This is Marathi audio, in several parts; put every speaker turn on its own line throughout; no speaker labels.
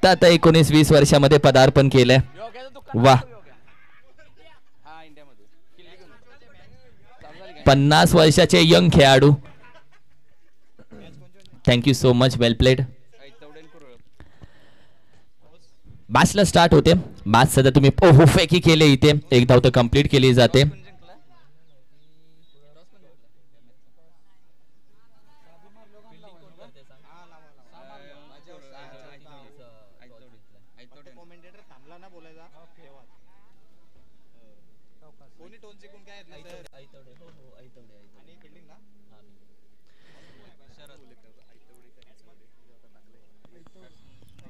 आता 19-20 वर्षामध्ये पदार्पण केलंय. वा 50 वर्षाचे यंग खेळाडू. Thank you so much. Well played. मॅचला स्टार्ट होते. मॅच सध्या तुम्ही फेकी केले इथे. एक धाव तर कंप्लीट केली जाते.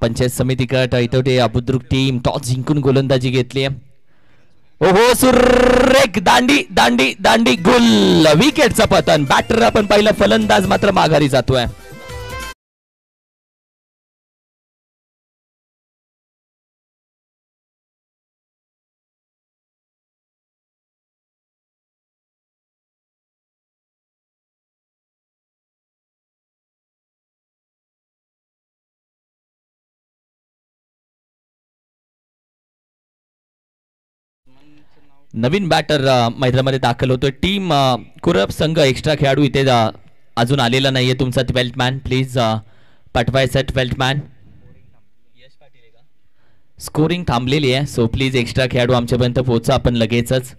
पंचायत समिती गट ऐतवडे अबुद्रुक टीम टॉस जिंकून गोलंदाजी घेतली. ओहो सुरेख दांडी दांडी दांडी गुल. विकेटचा पतन. बॅटर आपण पहिला, फलंदाज मात्र माघारी जातोय. नवीन बॅटर मैदानामध्ये दाखल होतोय. टीम कुरब संघ एक्स्ट्रा खेळाडू इथे अजून आलेला नाहीये. तुमचा 12th मॅन प्लीज पाठवायचा. 12th man. स्कोरिंग थांबलेली आहे, सो प्लीज एक्स्ट्रा खेळाडू आमच्यापर्यंत पोहोचा आपण लगेचच.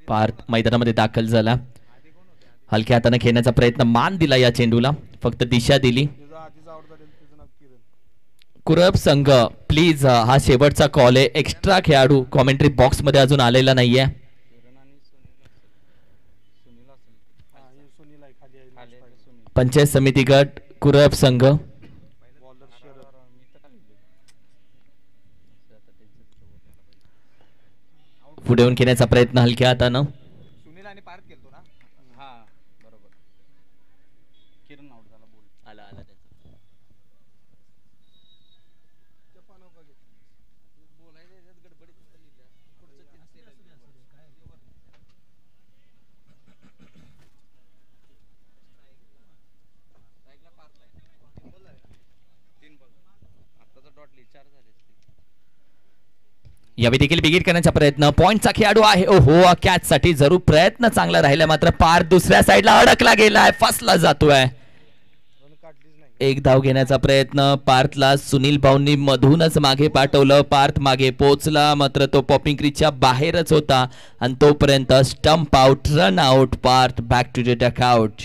पार्थ मैदानामध्ये दाखल झाला. हलक्या हाताने खेळण्याचा प्रयत्न. मान दिला या चेंडूला, फक्त दिशा दिली. कुरब संघ प्लीज हा शेवटचा कॉल आहे. एक्स्ट्रा खेळाडू कॉमेंट्री बॉक्स मध्ये अजून आलेला नाहीये. पंचायत समिती गट कुरब संघ. पुढे येऊन खेळण्याचा प्रयत्न हलक्या हातानं. यावेळी देखील बिगिट करण्याचा प्रयत्न. पॉइंटचा खेळाडू आहे. ओहो कॅच साठी जरूर प्रयत्न चांगला राहिला, मात्र पार दुसऱ्या साईडला अडकला गेलाय. फसला जातोय. एक धाव घेण्याचा प्रयत्न. पार्थला सुनील भाऊंनी मधूनच मागे पाठवलं. पार्थ मागे पोहोचला, मात्र तो पॉपिंग क्रीजच्या बाहेरच होता आणि तोपर्यंत stump out. Run out. Parth back to the dugout.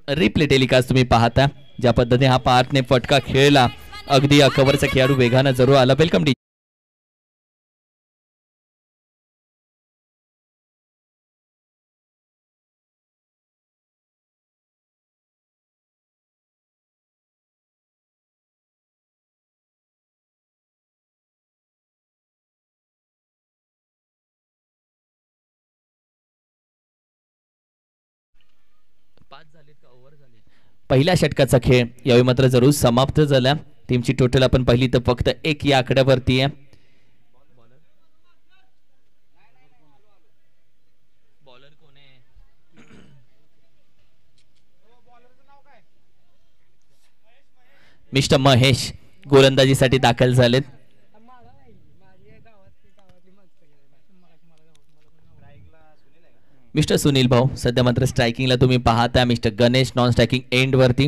Replay telecast तुम्ही पाहता ज्या पद्धतीने हा पार्थने फटका खेळला. अगदी कव्हरचा खेळाडू वेगानं जरूर आला. Welcome D. पहिल्या षटकाचा खेळ यावेळी मात्र जरूर समाप्त झाला. टीमची टोटल आपण पहिली तर फक्त 1 या आकड्यावरती आहे. मिस्टर महेश गोलंदाजीसाठी दाखल झालेत. मिस्टर सुनील भाऊ सध्या मात्र स्ट्रायकिंगला तुम्ही पाहता. Mister Ganesh non striking end वरती.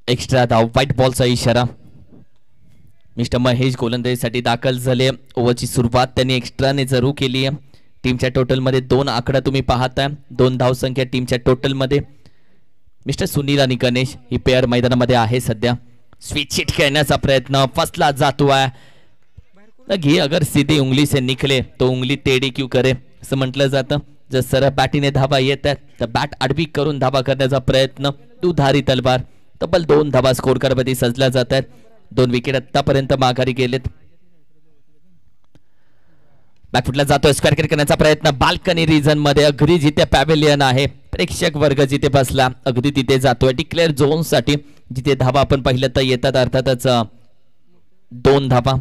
एक्स्ट्रा धाव. व्हाईट बॉलचा इशारा. मिस्टर महेश गोलंदाजीसाठी दाखल झाले. ओव्हरची सुरुवात त्यांनी एक्स्ट्राने जरूर केली आहे. टीमच्या टोटल मध्ये 2 आकडा तुम्ही पाहताय. 2 धाव संख्या टीमच्या टोटल मध्ये. मिस्टर सुनील आणि गणेश ही पेअर मैदानामध्ये आहे सध्या. स्विच हिट खेळण्याचा प्रयत्न. फसला जातोय. घे अगर सीधी उंगली से निकले तो उंगली टेढ़ी क्यों करे असं म्हटलं जातं. जर सरळ बॅटीने धावा येत आहेत तर बॅट आडवी करून धावा करण्याचा प्रयत्न. दुधारी तलवार. तब्बल 2 धावा स्कोर करण्यासाठी सजल्या जात आहेत. 2 विकेट आतापर्यंत माघारी गेलेत. बॅकफुटला जातोय, स्क्वेअर क्रिकेट करण्याचा प्रयत्न बाल्कनी रिजन मध्ये, अगदी जिथे पॅव्हेलियन आहे, प्रेक्षक वर्ग जिथे बसला अगदी तिथे जातोय. डिक्लेअर झोन साठी जिथे धावा आपण पाहिलं तर येतात, अर्थातच 2 धावा.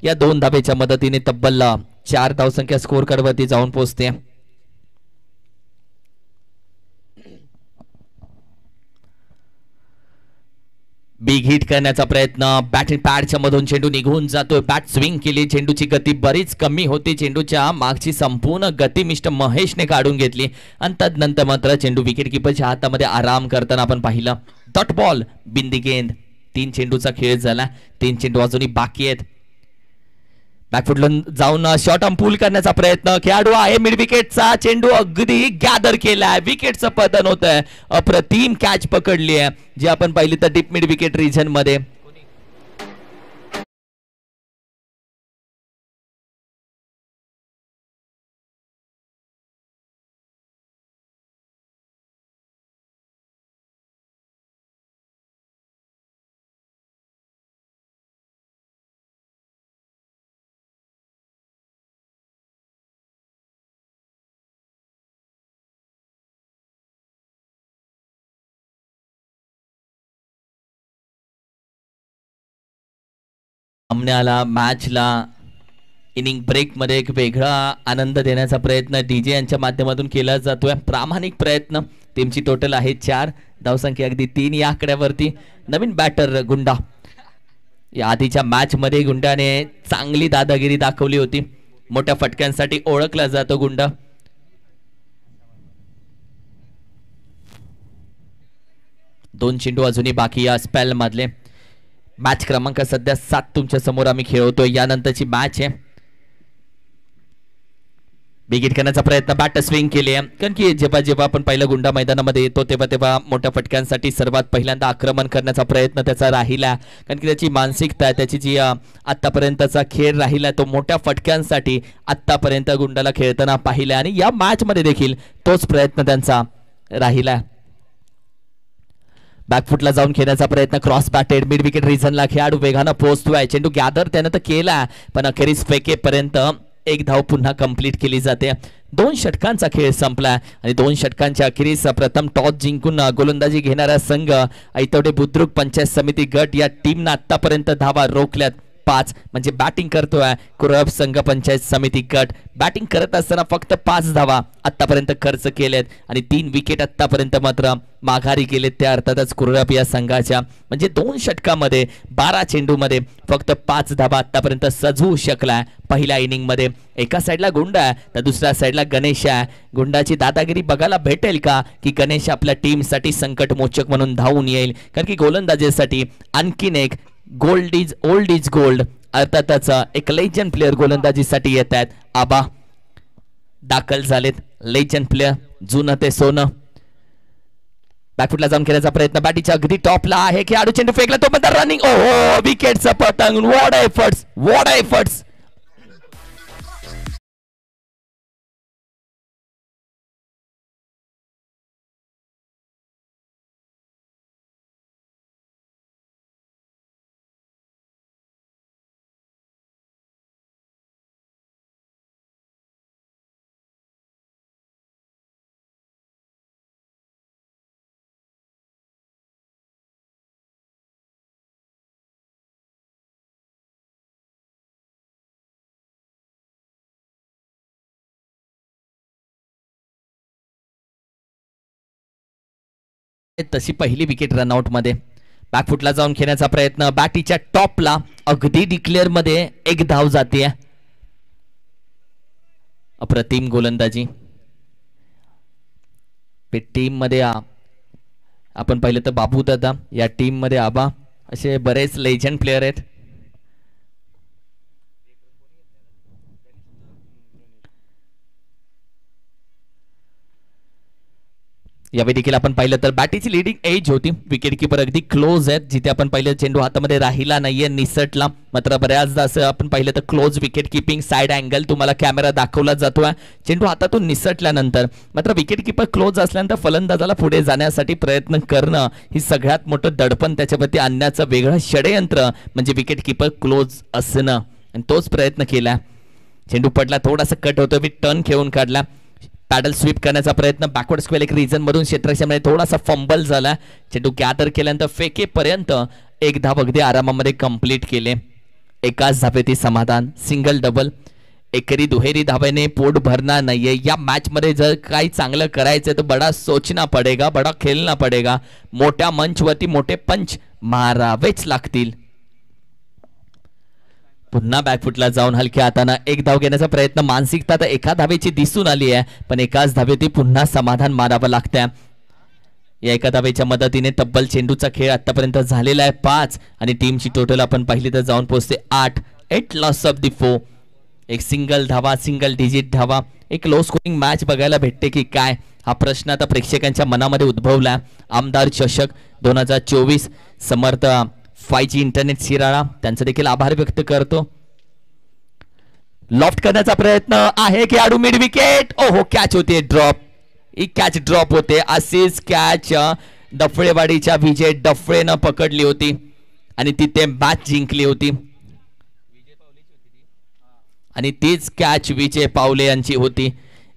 या 2 धावेच्या मदतीने तब्बल 4 धावसंख्या स्कोर कार्ड वरती जाऊन पोहोचते. बिग हिट करण्याचा प्रयत्न, बॅटिंग पॅडच्या मधून चेंडू निघून जातोय, बॅट स्विंग केली, चेंडूची गती बरीच कमी होती, चेंडूच्या मागची संपूर्ण गती मिस्टर महेशने काढून घेतली आणि तदनंतर मात्र चेंडू विकेट किपरच्या हातामध्ये आराम करताना आपण पाहिलं. डॉट बॉल, बिंदी गेंद. 3 चेंडूचा खेळ झाला, 3 चेंडू अजूनही बाकी आहेत. बॅकफुटला जाऊन शॉर्ट आर्म पूल करण्याचा प्रयत्न, खेळाडू आहे मिड विकेटचा, चेंडू अगदी गॅदर केलाय, विकेटचं पतन होत आहे. अप्रतिम कॅच पकडली आहे जी आपण पाहिली तर डीप मिड विकेट रिजन मध्ये. सामन्याला मॅचला इनिंग ब्रेक मध्ये एक वेगळा आनंद देण्याचा प्रयत्न डीजे यांच्या माध्यमातून केला जातोय. प्रामाणिक प्रयत्न. टीमची टोटल आहे 4, धावसंख्या अगदी 3 या आकड्यावरती. नवीन बॅटर गुंडा, या आधीच्या मॅच मध्ये गुंडाने चांगली दादागिरी दाखवली होती, मोठ्या फटक्यांसाठी ओळखला जातो गुंडा. दोन चेंडू अजूनही बाकी या स्पेल मधले. मॅच क्रमांक सध्या 7 तुमच्या समोर आम्ही खेळवतोय. यानंतरची मॅच आहे. बिगिट करण्याचा प्रयत्न, बॅट स्विंग केली आहे, कारण की जेव्हा जेव्हा आपण पहिला गुंडा मैदानामध्ये येतो तेव्हा तेव्हा मोठ्या फटक्यांसाठी सर्वात पहिल्यांदा आक्रमण करण्याचा प्रयत्न त्याचा राहिला, कारण की त्याची मानसिकता, त्याची जी आतापर्यंतचा खेळ राहिला तो मोठ्या फटक्यांसाठी आतापर्यंत गुंडाला खेळताना पाहिला आणि या मॅच मध्ये देखील तोच प्रयत्न त्यांचा राहिला. बॅकफुटला जाऊन खेळण्याचा प्रयत्न, क्रॉस बॅटेड मिड विकेट रिजनला खेळाडू वेगानं पोहोचतोय, चेंडू गॅदर त्यानं तर केला पण अखेरीस फेकेपर्यंत एक धाव पुन्हा कंप्लीट केली जाते. 2 षटकांचा खेळ संपला आणि 2 षटकांच्या अखेरीस प्रथम टॉस जिंकून गोलंदाजी घेणारा संघ ऐतवडे बुद्रुक पंचायत समिती गट या टीमनं आतापर्यंत धावा रोखल्यात 5, म्हणजे बॅटिंग करतोय कुरब संघ पंचायत समिती गट. बॅटिंग करत असताना फक्त 5 धावा आतापर्यंत खर्च केलेत आणि 3 विकेट आतापर्यंत मात्र माघारी गेलेत, त्या अर्थातच कुरब या संघाच्या. म्हणजे 2 षटकामध्ये 12 चेंडूमध्ये फक्त 5 धावा आतापर्यंत सजवू शकलाय पहिल्या इनिंग मध्ये. एका साईडला गुंडा आहे तर दुसऱ्या साईडला गणेश आहे. गुंडाची दादागिरी बघायला भेटेल का की गणेश आपल्या टीमसाठी संकटमोचक म्हणून धावून येईल, कारण की गोलंदाजीसाठी आणखीन एक gold is old is gold, अर्थातच एक लेजंड प्लेअर गोलंदाजीसाठी येत आहेत. आबा दाखल झालेत, लेजंड प्लेअर, जुनं ते सोनं. बॅकफुटला जाऊन खेळण्याचा प्रयत्न, बॅटीच्या अगदी टॉपला आहे, खेळाडू चेंडू फेकला तो पण रनिंग, ओहो विकेटचा पतंग. What efforts, what efforts. तशी पहिली विकेट रनआउट मध्ये. बॅकफुटला जाऊन खेळण्याचा प्रयत्न, बॅटीच्या टॉपला अगदी डिक्लेअर मध्ये एक धाव जाते. अप्रतिम गोलंदाजी. टीम मध्ये आपण पाहिलं तर बाबू दादा, या टीम मध्ये आबा, असे बरेच लेजंड प्लेयर आहेत. यावेळी देखील आपण पाहिलं तर बॅटीची लीडिंग एज होती, विकेट किपर अगदी क्लोज आहेत, जिथे आपण पाहिलं चेंडू हातामध्ये राहिला नाहीये, निसटला. मात्र बऱ्याचदा असं आपण पाहिलं तर close wicket keeping side angle तुम्हाला कॅमेरा दाखवला जातोय. चेंडू हातातून निसटल्यानंतर मात्र विकेट किपर क्लोज असल्यानंतर फलंदाजाला पुढे जाण्यासाठी प्रयत्न करणं ही सगळ्यात मोठं दडपण त्याच्यावरती आणण्याचं वेगळं षडयंत्र म्हणजे विकेट किपर क्लोज असणं, आणि तोच प्रयत्न केला. चेंडू पडला, थोडासा कट होतो, टर्न खेळून काढला, पॅडल स्वीप करण्याचा प्रयत्न, बॅकवर्ड स्क्वेअर एक रिजन मधून क्षेत्ररक्षणामध्ये थोडासा फंबल झाला. चेंडू गॅदर केल्यानंतर फेकेपर्यंत एक धाव अगदी आरामामध्ये कंप्लीट केले. एकाच धावेती समाधान, सिंगल डबल. एकरी दुहेरी धावेने पोट भरणार नाहीये. या मॅच मध्ये जर काही चांगलं करायचं तर बडा सोचना पडेगा, बडा खेळना पडेगा. मोठ्या मंचवरती मोठे पंच मारावेच लागतील. पुन्हा बॅकफुटला जाऊन हलक्या हाताने एक धाव घेण्याचा प्रयत्न, मानसिकता तर एका धावेची दिसून आली आहे, पण एकाच धावेती पुन्हा समाधान मारावं लागतंय. या एका धावेच्या मदतीने तब्बल चेंडूचा खेळ आतापर्यंत झालेला आहे 5 आणि टीमची टोटल आपण पाहिली तर जाऊन पोहोचते 8 लॉस ऑफ द 4. एक सिंगल धावा, सिंगल डिजिट धावा. एक लो स्कोरिंग मॅच बघायला भेटते की काय, हा प्रश्न आता प्रेक्षकांच्या मनामध्ये उद्भवला. आमदार चषक 2024 समर्थ 5G इंटरनेट शिराळा त्यांचा देखील आभार व्यक्त करतो. लॉफ्ट करण्याचा प्रयत्न आहे, खेळाडू मिड विकेट. ओहो, कॅच होते, ड्रॉप. ही कॅच ड्रॉप होते. अशीच कॅच डफळेवाडीच्या विजय डफळेनं पकडली होती आणि तिथे मॅच जिंकली होती, आणि तीच कॅच विजय पावले यांची होती,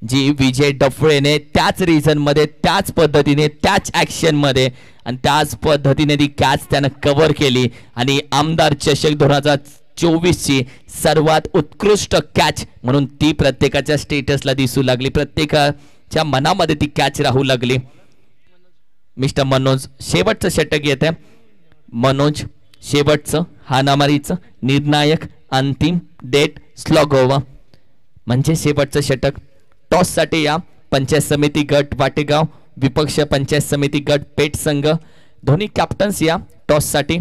जी विजय डफळेने त्याच रिझन मध्ये, त्याच पद्धतीने, त्याच ऍक्शन मध्ये आणि त्याच पद्धतीने ती कॅच त्यानं कव्हर केली आणि आमदार चषक 2024 ची सर्वात उत्कृष्ट कॅच म्हणून ती प्रत्येकाच्या स्टेटसला दिसू लागली, प्रत्येकाच्या मनामध्ये ती कॅच राहू लागली. मिस्टर मनोज शेवटचं षटक येत आहे. मनोज शेवटचं हाणामारीचं निर्णायक अंतिम डेट स्लॉगोवा म्हणजे शेवटचं षटक. टॉस साठी या पंचायत समिती गट वाटेगाव विपक्ष पंचायत समिती गट पेठ संघ, दोन्ही कॅप्टन्स या टॉस साठी.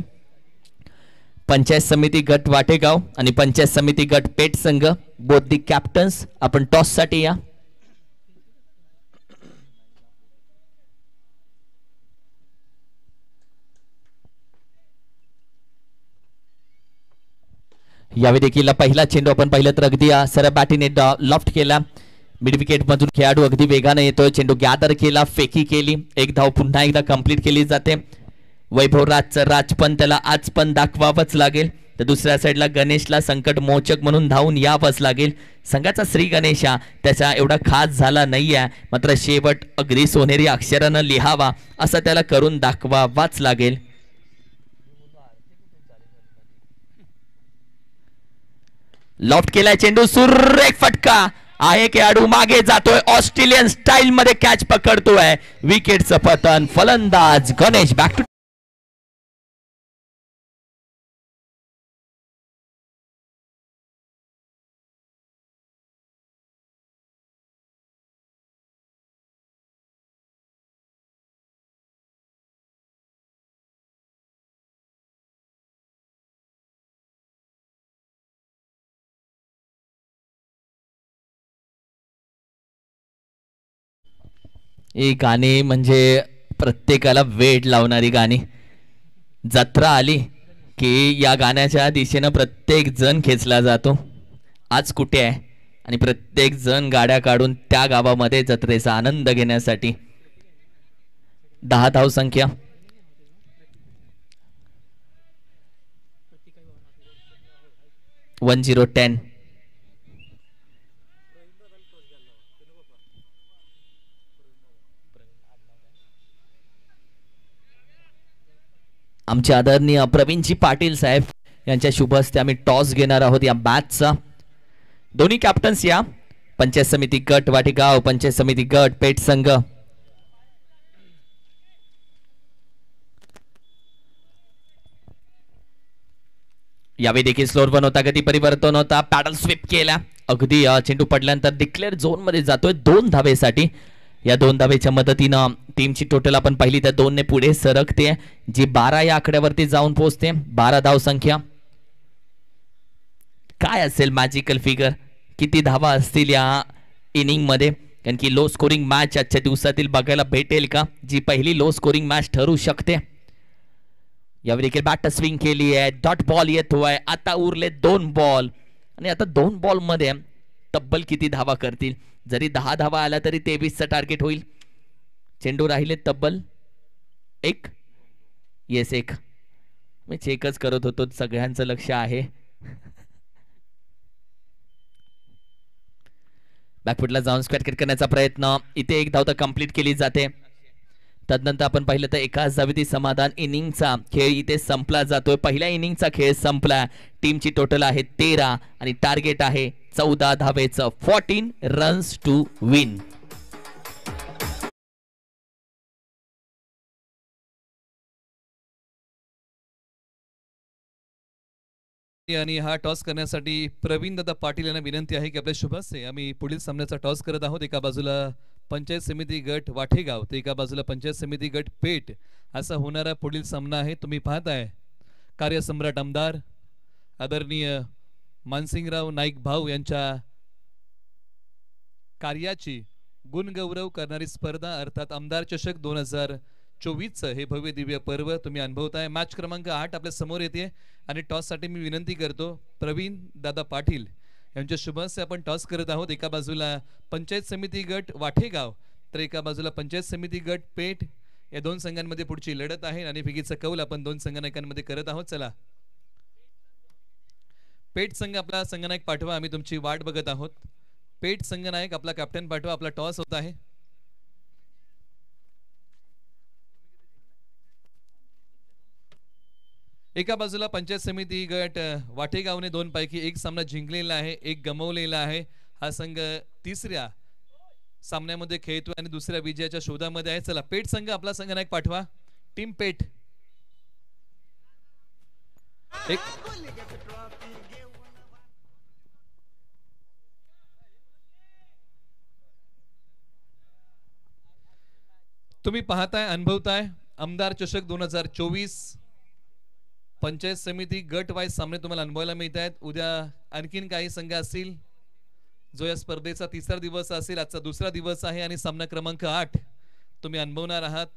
पंचायत समिती गट वाटेगाव आणि पंचायत समिती गट पेठ संघ, बोथ दी कॅप्टन्स आपण टॉस साठी या. यावेळी देखील पहिला चेंडू आपण पाहिलं तर अगदी सरळ बॅटीने लॉफ्ट केला. मिड विकेट मधून खेळाडू अगदी वेगाने येतोय. चेंडू गॅदर केला, फेकी केली, एक धाव पुन्हा एकदा कंप्लीट केली जाते. वैभव राजचं राजपण त्याला आज पण दाखवावंच लागेल. तर दुसऱ्या साईडला गणेशला संकट मोचक म्हणून धावून यावंच लागेल. संघाचा श्री गणेशा त्याचा एवढा खास झाला नाहीये, मात्र शेवट अगदी सोनेरी अक्षरानं लिहावा असं त्याला करून दाखवावाच लागेल. लॉफ्ट केलाय चेंडू, सुरेख फटका आहे, खेळाडू मागे जातोय, ऑस्ट्रेलियन स्टाईल मध्ये कॅच पकडतोय, विकेटचं पतन. फलंदाज गणेश बॅक टू. ही गाणी म्हणजे प्रत्येकाला वेड लावणारी गाणी. जत्रा आली की या गाण्याच्या दिशेनं प्रत्येक जण खेचला जातो. आज कुठे आहे आणि प्रत्येक जण गाड्या काढून त्या गावामध्ये जत्रेचा आनंद घेण्यासाठी. 10 धाव संख्या. वन 0-10. आमचे आदरणीय प्रवीणजी पाटील साहेब यांच्या शुभ हस्ते आम्ही टॉस घेणार आहोत या मॅचचा. दोन्ही कॅप्टन्स या पंचायत समिती गट वाटेगाव पंचायत समिती गट पेठ संघ. यावेळी देखील स्लोअर वन होता, गती परिवर्तन होता, पॅडल स्वीप केला, अगदी चेंडू पडल्यानंतर डिक्लेअर झोन मध्ये जातोय 2 धावेसाठी. या 2 धावेच्या मदतीनं टीमची टोटल आपण पाहिली तर 2 ने पुढे सरकते, जी 12 या आकड्यावरती जाऊन पोहोचते. 12 धाव संख्या. काय असेल मॅजिकल फिगर, किती धावा असतील या इनिंग मध्ये कारण की लो स्कोरिंग मॅच आजच्या दिवसातील बघायला भेटेल का, जी पहिली लो स्कोरिंग मॅच ठरू शकते. यावेळी देखील बॅट स्विंग केली आहे, डॉट बॉल येतोय. आता उरले 2 बॉल आणि आता 2 बॉल मध्ये तब्बल किती धावा करतील. जरी 10 धावा आला तरी 23चं टार्गेट होईल. चेंडू राहिले तब्बल 1. येस 1. मी चेकच करत होतो, सगळ्यांचं लक्ष आहे. बॅकफुटला जाऊन स्क्वॅट किक करण्याचा प्रयत्न, इथे 1 धाव तर कंप्लीट केली जाते. तदनंतर आपण पाहिलं तर एकाच धावेतील समाधान. इनिंगचा खेळ इथे संपला जातोय. पहिल्या इनिंगचा खेळ संपला. टीमची टोटल आहे 13 आणि टार्गेट आहे 14 धावेचं. 14 रन्स टू विन.
आणि हा टॉस करण्यासाठी प्रवीण दादा पाटील यांना विनंती आहे की आपल्या शुभासे आम्ही पुढील सामन्याचा टॉस करत आहोत. एका बाजूला पंचायत समिती गट वाठेगाव तर एका बाजूला पंचायत समिती गट पेठ असा होणारा पुढील सामना आहे. तुम्ही पाहताय कार्यसम्राट आमदार आदरणीय मानसिंगराव नाईक भाऊ यांच्या कार्याची गुणगौरव करणारी स्पर्धा अर्थात आमदार चषक 2024चं हे भव्य दिव्य पर्व तुम्ही अनुभवताय. मॅच क्रमांक 8 आपल्या समोर येते आणि टॉससाठी मी विनंती करतो प्रवीण दादा पाटील यांच्या शुभस्य आपण टॉस करत आहोत. एका बाजूला पंचायत समिती गट वाठेगाव तर एका बाजूला पंचायत समिती गट पेठ. या 2 संघांमध्ये पुढची लढत आहे आणि फिकीचा कौल आपण 2 संघनायकांमध्ये करत आहोत. चला पेठ संघ आपला संघनायक पाठवा, आम्ही तुमची वाट बघत आहोत. पेठ संघनायक आपला कॅप्टन पाठवा. आपला टॉस होत आहे. एका बाजूला पंचायत समिती गट वाठेगावने 2 पैकी 1 सामना जिंकलेला आहे, 1 गमावलेला आहे. हा संघ 3ऱ्या सामन्यामध्ये खेळतोय आणि दुसऱ्या विजयाच्या शोधामध्ये आहे. चला पेठ संघ आपला संघनायक पाठवा. टीम पेठ तुम्ही पाहताय अनुभवताय आमदार चषक 2024 पंचायत समिती गट वाईज सामने तुम्हाला अनुभवायला मिळत आहेत. उद्या आणखीन काही संघ असतील जो या स्पर्धेचा 3रा दिवस असेल. आजचा 2रा दिवस आहे आणि सामना क्रमांक 8 तुम्ही अनुभवणार आहात.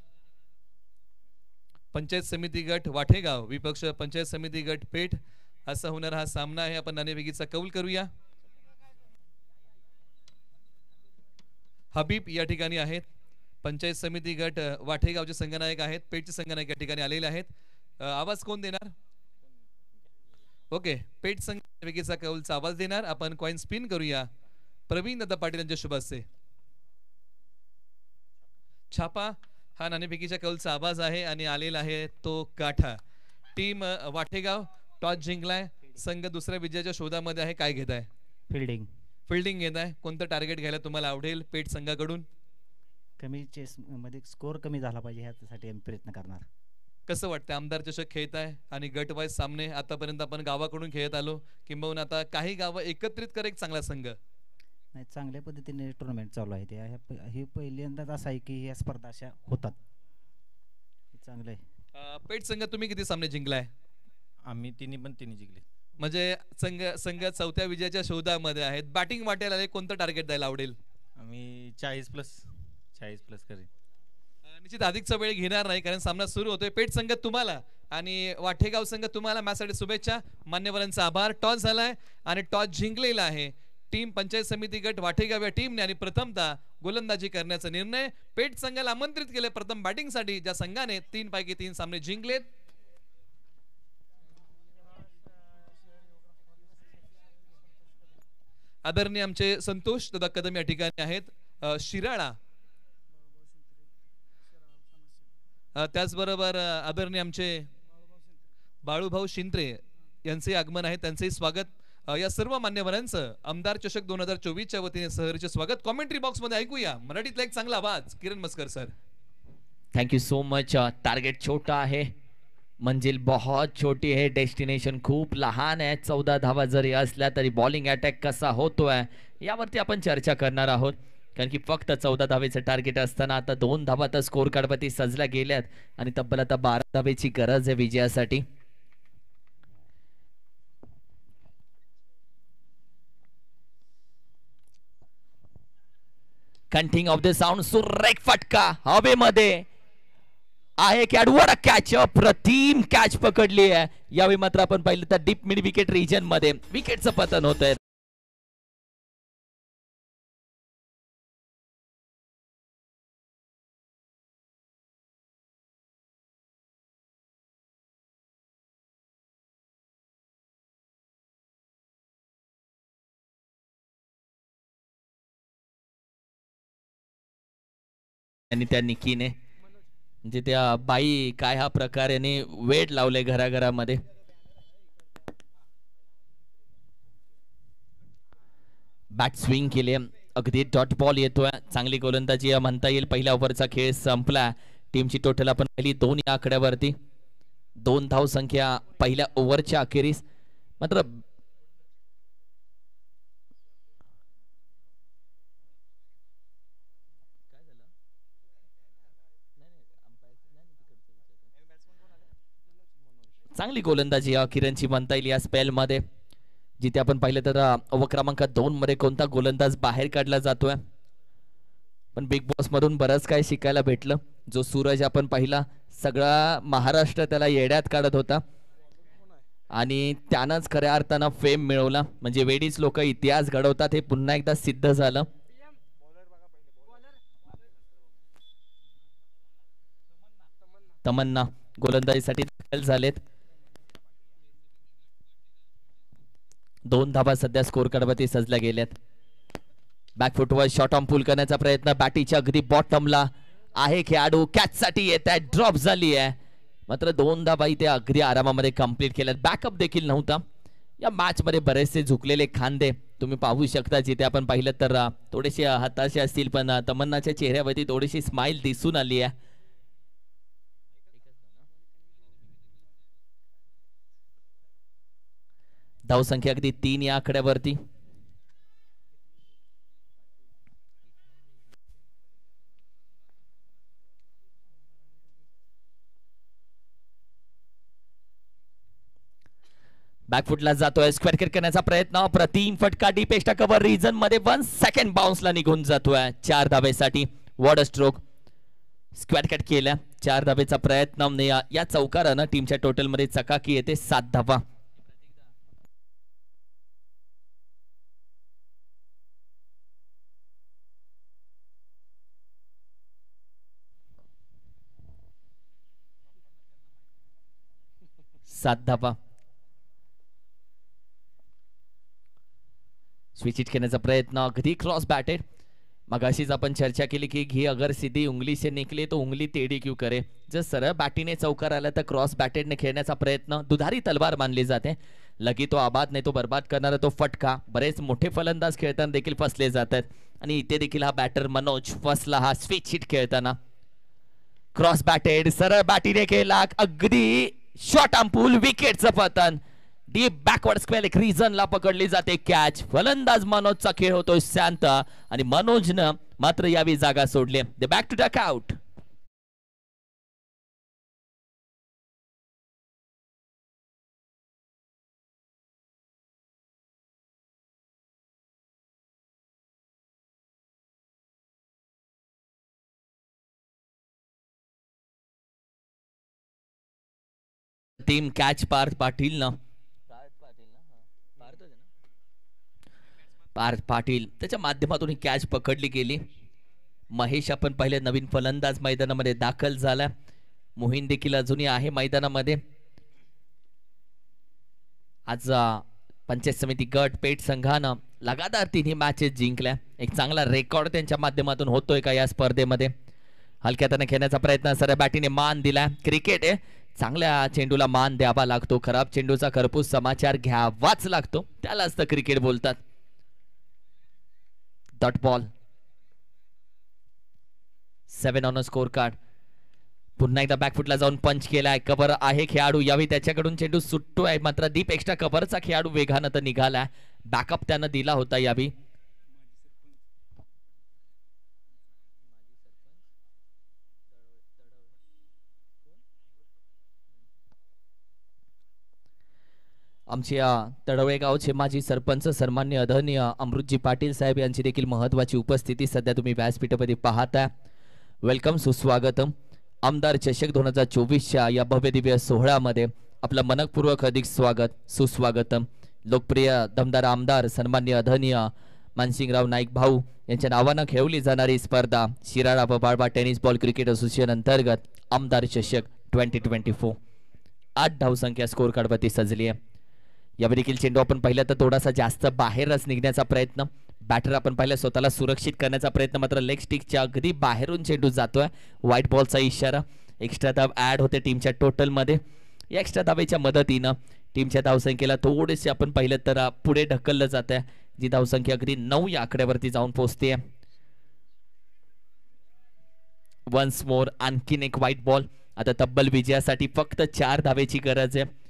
पंचायत समिती गट वाठेगाव विपक्ष पंचायत समिती गट पेठ असा होणारा हा सामना आहे. आपण नाणेफेकीचा कौल करूया. हबीब या ठिकाणी आहेत. पंचायत समिती गट वाठेगावचे संघनायक आहेत. पेठचे संघनायक या ठिकाणी आलेले आहेत. आवाज कोण देणार? ओके, पेठ संघनायकीचा कौलचा आवाज देणार. आपण कॉइन स्पिन करूया. प्रवीण दादा पाटील यांच्या शुभासे छापा हा नाणेफेकीच्या कौलचा आवाज आहे आणि आलेला आहे तो काठा. टीम वाठेगाव टॉस जिंकलाय. संघ 2ऱ्या विजयाच्या शोधामध्ये आहे. काय घेताय? फिल्डिंग घेताय. कोणतं टार्गेट घ्यायला तुम्हाला आवडेल पेठ संघाकडून?
कमी चेस मध्ये स्कोर कमी झाला पाहिजे ह्यासाठी आम्ही प्रयत्न करणार.
कसं वाटतं आमदार चषक खेळताय आणि गट वाईज सामने आतापर्यंत आपण गावाकडून खेळत आलो, किंबहुना आता काही गावं एकत्रित कर एक चांगला संघ
नाही, चांगल्या पद्धतीने टुर्नामेंट चालू आहे. हे पहिल्यांदाच असं आहे की या स्पर्धा अशा होतात. चांगलं आहे.
पेठ संघ तुम्ही किती सामने जिंकलाय?
आम्ही तिन्ही जिंकले.
म्हणजे संघ 4थ्या विजयाच्या शोधामध्ये आहेत. बॅटिंग वाटेल कोणतं टार्गेट द्यायला आवडेल?
आम्ही 40 प्लस करेन.
निश्चित अधिकचा वेळ घेणार नाही कारण सामना सुरू होतोय. पेठ संघ तुम्हाला आणि वाठेगाव संघ तुम्हाला मॅचसाठी शुभेच्छा. मान्यवरांचा आभार. टॉस झालाय आणि टॉस जिंकलेला आहे टीम पंचायत समिती गट वाठेगाव या टीमने आणि प्रथमतः गोलंदाजी करण्याचा निर्णय. पेठ संघाला आमंत्रित केले प्रथम बॅटिंगसाठी, ज्या संघाने 3 पैकी 3 सामने जिंकलेत. आदरणीय आमचे संतोष दादा कदम या ठिकाणी आहेत. शिराळा त्याचबरोबर आदरणीय आमचे बाळूभाऊ शिंत्रे यांचे आगमन आहे. त्यांचेही स्वागत. या सर्व मान्यवरांचं आमदार चषक 2024च्या वतीने सहर्ष स्वागत. कॉमेंट्री बॉक्स मध्ये ऐकूया मराठीतला एक चांगला आवाज. Kiran Maskar sir.
Thank you so much. Target छोटा है, मंजिल बहुत छोटी है, डेस्टिनेशन खूप लहान आहे. 14 धावा जरी असल्या तरी बॉलिंग अटॅक कसा होतोय यावरती आपण चर्चा करणार आहोत. कारण की फक्त 14 धावेचं टार्गेट असताना आता 2 धावा तर स्कोर कार्डवरती सजल्या गेल्यात आणि तब्बल आता 12 धावेची गरज आहे विजयासाठी. कंटिंग ऑफ द साऊंड, सुरेख फटका हवेमध्ये आहे. कॅडवर कॅच, प्रतिम कॅच पकडली आहे. यावेळी मात्र आपण पाहिलं तर डीप मिड विकेट रिजन मध्ये विकेटचं पतन होत आहे. आणि त्या निकीने म्हणजे त्या बाई काय हा प्रकार याने वेट लावले घराघरामध्ये. बॅट स्विंग केले, अगदी डॉट बॉल येतोय. चांगली गोलंदाजी म्हणता येईल. पहिल्या ओव्हरचा खेळ संपला. टीमची टोटल आपण पाहिली 2 या आकड्यावरती. 2 धाव संख्या पहिल्या ओव्हरच्या अखेरीस. मात्र चांगली गोलंदाजी किरणची म्हणता येईल या स्पेल मध्ये. जिथे आपण पाहिलं तर ओव्हर क्रमांक 2 मध्ये कोणता गोलंदाज बाहेर काढला जातोय. पण बिग बॉस मधून बरंच काय शिकायला भेटलं. जो सूरज आपण पाहिला, सगळा महाराष्ट्र त्याला येड्यात काढत होता आणि त्यानंच खऱ्या अर्थानं फेम मिळवला. म्हणजे वेडीच लोक इतिहास घडवतात हे पुन्हा एकदा सिद्ध झालं. तमन्ना गोलंदाजीसाठी दाखल झालेत. 2 धाबा सध्या स्कोर कार्डवरती सजल्या गेल्यात. बॅकफुटवर शॉट ऑन पूल करण्याचा प्रयत्न, बॅटीच्या अगदी बॉटमला आहे. खेळाडू कॅच साठी येत आहे, ड्रॉप झाली आहे. मात्र 2 धाबा इथे अगदी आरामामध्ये कंप्लीट केल्यात. बॅकअप देखील नव्हता. या मॅच मध्ये बरेचसे झुकलेले खांदे तुम्ही पाहू शकता. जिथे आपण पाहिलं तर थोडेसे हताशे असतील, पण तमन्नाच्या चेहऱ्यावरती थोडीशी स्माइल दिसून आली आहे. धावसंख्या अगदी 3 या आकड्यावरती. बॅकफुटला जातोय, स्क्वेअर किक करण्याचा प्रयत्न, प्रतिम फटका डीप एक्स्ट्रा कव्हर रिजन मध्ये 1 सेकंड बाउन्सला निघून जातोय. 4 धाब्यासाठी वॉड स्ट्रोक. स्क्वेअर कट केल्या. 4 धाब्याचा प्रयत्न या चौकारानं टीमच्या टोटल मध्ये चकाकी येते. 7 धाबा. स्विच हिट करण्याचा प्रयत्न, अगदी क्रॉस बॅटेड. मगाशीच आपण चर्चा केली की घी अगर सीधी उंगली से निकले तो उंगली टेढ़ी क्यों करे. जर सरळ बॅटीने चौकार आला तर क्रॉस बॅटेडने खेळण्याचा प्रयत्न दुधारी तलवार मानली जाते. लगी तो आबाद नाही तो बर्बाद करणारा तो फटका. बरेच मोठे फलंदाज खेळताना देखील फसले जातात आणि इथे देखील हा बॅटर मनोज फसला हा स्विच हिट खेळताना. क्रॉस बॅटेड, सरळ बॅटीने केला, अगदी शॉर्ट आर्म पूल, विकेटचं पतन. डीप बॅकवर्ड स्क्वेअर एक रिजनला पकडली जाते कॅच. फलंदाज मनोजचा खेळ होतोय शांत आणि मनोजनं मात्र यावी जागा सोडली. The back to dugout. Team catch Parth Patil त्याच्या माध्यमातून ही कॅच पकडली गेली. महेश आपण पाहिले नवीन फलंदाज मैदानामध्ये दाखल झाला. मोहीन देखील अजूनही आहे मैदानामध्ये. आज पंचायत समिती गट पेठ संघानं लगातार 3 मॅचेस जिंकल्या. एक चांगला रेकॉर्ड त्यांच्या माध्यमातून होतोय का या स्पर्धेमध्ये. हलक्याताने खेळण्याचा प्रयत्न, सरळ बॅटीने मान दिला. क्रिकेट आहे, चांगल्या चेंडूला मान द्यावा लागतो. खराब चेंडूचा खरपूस समाचार घ्यावाच लागतो, त्यालाच तर क्रिकेट बोलतात. Dot ball. 7 on score card. पुन्हा एकदा बॅकफुटला जाऊन पंच केलाय. कव्हर आहे खेळाडू, यावी त्याच्याकडून चेंडू सुटतोय. मात्र डीप एक्स्ट्रा कव्हरचा खेळाडू वेगानं तर निघाला. बॅकअप त्यानं दिला होता यावी. आमच्या तडवळे गावचे माजी सरपंच सन्मान्य आदरणीय अमृतजी पाटील साहेब यांची देखील महत्त्वाची उपस्थिती सध्या तुम्ही व्यासपीठामध्ये पाहताय. वेलकम, सुस्वागतम. आमदार चषक 2024च्या या भव्य दिव्य सोहळ्यामध्ये आपलं मनपूर्वक अधिक स्वागत, सुस्वागतम. लोकप्रिय दमदार आमदार सन्मान्य आदरणीय मानसिंगराव नाईक भाऊ यांच्या नावानं खेळवली जाणारी स्पर्धा शिराळा व बाळबा टेनिस बॉल क्रिकेट असोसिएशन अंतर्गत आमदार चषक 2024. 8 धावसंख्या स्कोर कार्डवरती सजली आहे. यावेळी देखील चेंडू आपण पाहिलं तर थोडासा जास्त बाहेरच निघण्याचा प्रयत्न, बॅटर आपण पाहिलं स्वतःला सुरक्षित करण्याचा प्रयत्न, मात्र लेग स्टिकच्या अगदी बाहेरून चेंडू जातोय. व्हाईट बॉलचा इशारा. एक्स्ट्रा धाव ऍड होते टीमच्या टोटल मध्ये. या एक्स्ट्रा धावेच्या मदतीनं टीमच्या धावसंख्येला थोडेसे आपण पाहिलं तर पुढे ढकललं जात आहे, जी धावसंख्या अगदी 9 या आकड्यावरती जाऊन पोहोचते. वन्स मोर आणखीन एक व्हाईट बॉल. आता तब्बल विजयासाठी फक्त 4 धावेची गरज आहे.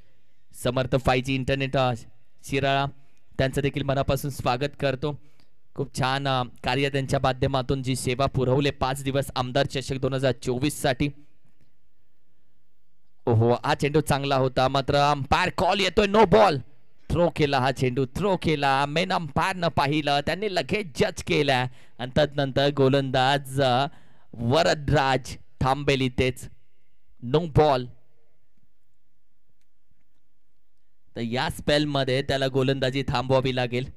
समर्थ 5G इंटरनेट शिराळा त्यांचं देखील मनापासून स्वागत करतो. खूप छान कार्य त्यांच्या माध्यमातून जी सेवा पुरवले 5 दिवस आमदार चषक 2024 साठी. ओहो, हा चेंडू चांगला होता, मात्र अंपायर कॉल येतोय नो बॉल. थ्रो केला, हा चेंडू थ्रो केला. मेन अंपायर न पाहिलं, त्यांनी लगेच जज केला आणि तदनंतर गोलंदाज वरदराज थांबेल इथेच. No ball. तर या स्पेल मध्ये त्याला गोलंदाजी थांबवावी लागेल.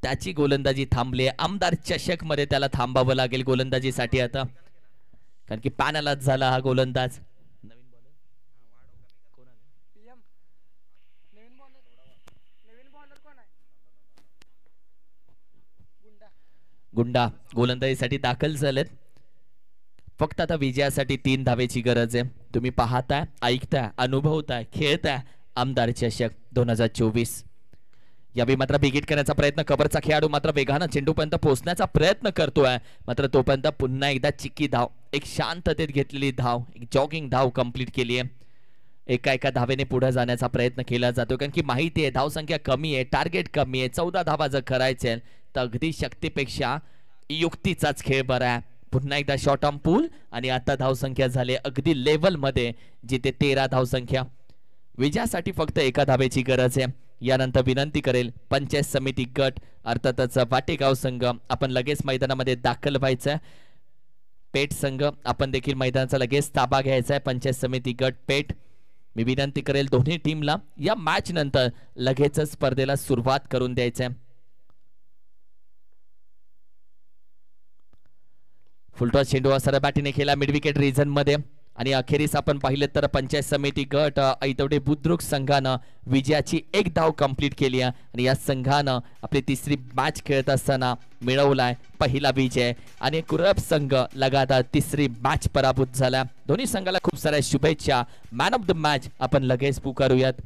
त्याची गोलंदाजी थांबली. आमदार चषक मध्ये त्याला थांबावं लागेल गोलंदाजीसाठी आता, कारण की पॅनलच झाला हा गोलंदाज. गुंडा गोलंदाजीसाठी दाखल झालेत. फक्त आता विजयासाठी 3 धावेची गरज आहे. तुम्ही पाहताय, ऐकताय, अनुभवताय, खेळताय आमदार चषक 2024. यावेळी मात्र बिगिट करण्याचा प्रयत्न, कव्हरचा खेळाडू मात्र वेगानं चेंडूपर्यंत पोहोचण्याचा प्रयत्न करतोय, मात्र तोपर्यंत पुन्हा एकदा चिक्की धाव, एक शांततेत घेतलेली धाव, एक जॉगिंग धाव कंप्लीट केली आहे. एका धावेने पुढे जाण्याचा प्रयत्न केला जातो, कारण की माहिती आहे धावसंख्या कमी आहे, टार्गेट कमी आहे. 14 धावा जर करायचे तर अगदी शक्तीपेक्षा युक्तीचाच खेळ बरा आहे. पुन्हा एकदा शॉर्ट ऑन पूल आणि आता धावसंख्या झाली अगदी लेवल मध्ये, जिथे 13 धावसंख्या. विजयासाठी फक्त 1 धावेची गरज आहे. यानंतर विनंती करेल पंचायत समिती गट, अर्थातच वाटेगाव संघ, आपण लगेच मैदानामध्ये दाखल व्हायचं. पेठ संघ आपण देखील मैदानाचा लगेच ताबा घ्यायचा आहे. पंचायत समिती गट पेठ, मी विनंती करेल दोन्ही टीमला या मॅच नंतर लगेचच स्पर्धेला सुरुवात करून द्यायचंय. फुलटॉस चेंडू सरळ बॅटीने खेळला मिड विकेट रिजन मध्ये. आणि अखेरीस आपण पाहिलं तर पंचायत समिती गट ऐतवडे बुद्रुक संघानं विजयाची 1 धाव कंप्लीट केली आहे आणि या संघानं आपली 3री मॅच खेळत असताना मिळवलाय पहिला विजय. आणि कुरब संघ लगातार 3री मॅच पराभूत झाला. दोन्ही संघाला खूप साऱ्या शुभेच्छा. मॅन ऑफ द मॅच आपण लगेच पुकारूयात.